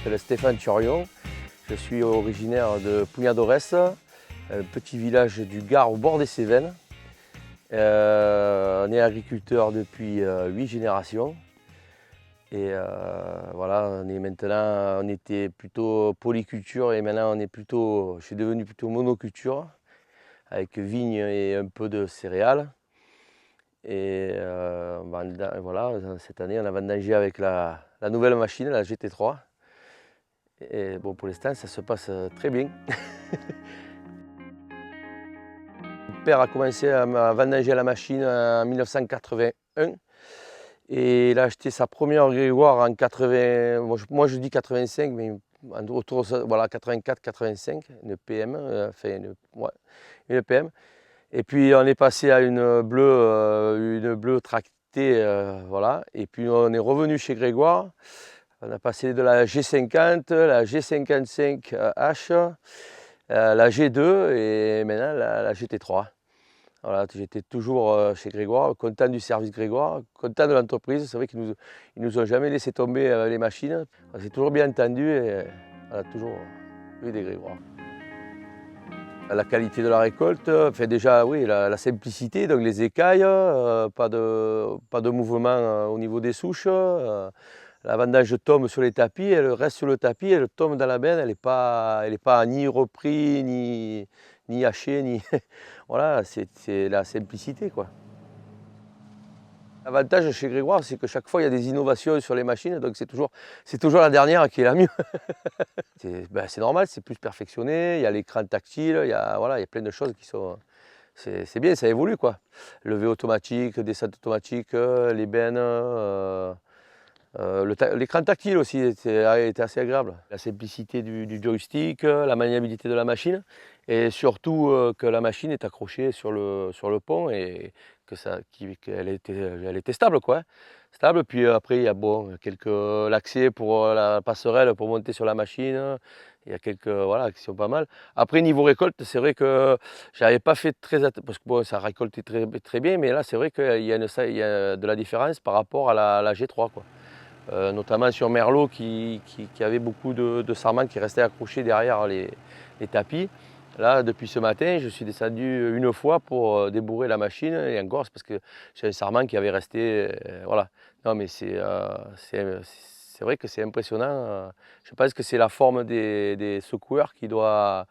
m'appelle Stéphane Thurion. Je suis originaire de Pugnadorès, un petit village du Gard au bord des Cévennes. On est agriculteur depuis 8 générations. Et voilà, on était plutôt polyculture et maintenant je suis devenu plutôt monoculture avec vignes et un peu de céréales. Et voilà, cette année, on a vendangé avec la nouvelle machine, la GT3. Et bon, pour l'instant, ça se passe très bien. Mon père a commencé à vendanger la machine en 1981 et il a acheté sa première Grégoire en 80, moi je dis 85, mais autour de voilà, 84-85, une PM, une PM. Et puis on est passé à une bleue tractée, voilà. Et puis on est revenu chez Grégoire. On a passé de la G50, la G55H, la G2 et maintenant la GT3. Voilà, j'étais toujours chez Grégoire, content du service Grégoire, content de l'entreprise. C'est vrai qu'ils nous ont jamais laissé tomber les machines. On s'est toujours bien entendu et on a toujours eu des Grégoire. La qualité de la récolte, fait déjà oui, la simplicité, donc les écailles, pas de mouvement au niveau des souches. La vendange tombe sur les tapis, elle reste sur le tapis, elle tombe dans la benne, elle n'est pas ni repris, ni hachée, ni voilà, c'est la simplicité quoi. L'avantage chez Grégoire, c'est que chaque fois il y a des innovations sur les machines, donc c'est toujours la dernière qui est la mieux. C'est normal, c'est plus perfectionné, il y a l'écran tactile, voilà, il y a plein de choses qui sont. C'est bien, ça évolue quoi. Levé automatique, descente automatique, les bennes. L'écran tactile aussi était assez agréable. La simplicité du joystick, la maniabilité de la machine et surtout que la machine est accrochée sur le pont et qu'elle était stable quoi. Stable, puis après il y a quelques lacets pour la passerelle pour monter sur la machine. Il y a quelques voilà, qui sont pas mal. Après niveau récolte, c'est vrai que j'avais pas fait très attention parce que bon, ça récoltait très bien, mais là c'est vrai qu'il y a de la différence par rapport à la G3 quoi. Notamment sur Merlot qui avait beaucoup de sarments qui restaient accrochés derrière les tapis. Là, depuis ce matin, je suis descendu une fois pour débourrer la machine et encore, c'est parce que j'ai un sarment qui avait resté. Voilà. Non, mais c'est vrai que c'est impressionnant. Je pense que c'est la forme des secoueurs qui doit.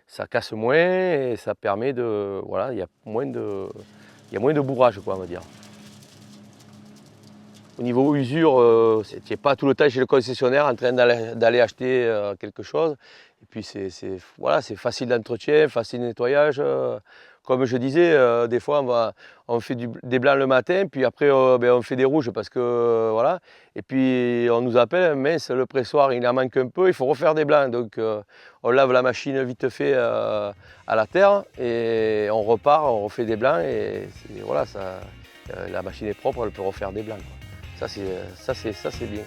Ça casse moins et ça permet de. Voilà, il y a moins de bourrage, quoi, on va dire. Au niveau usure, tu n'es pas tout le temps chez le concessionnaire en train d'aller acheter quelque chose. Et puis voilà, c'est facile d'entretien, facile de nettoyage. Comme je disais, des fois on fait des blancs le matin, puis après on fait des rouges parce que voilà. Et puis on nous appelle, mince, le pressoir il en manque un peu, il faut refaire des blancs. Donc on lave la machine vite fait à la terre et on repart, on refait des blancs et voilà, la machine est propre, elle peut refaire des blancs. Ça c'est bien.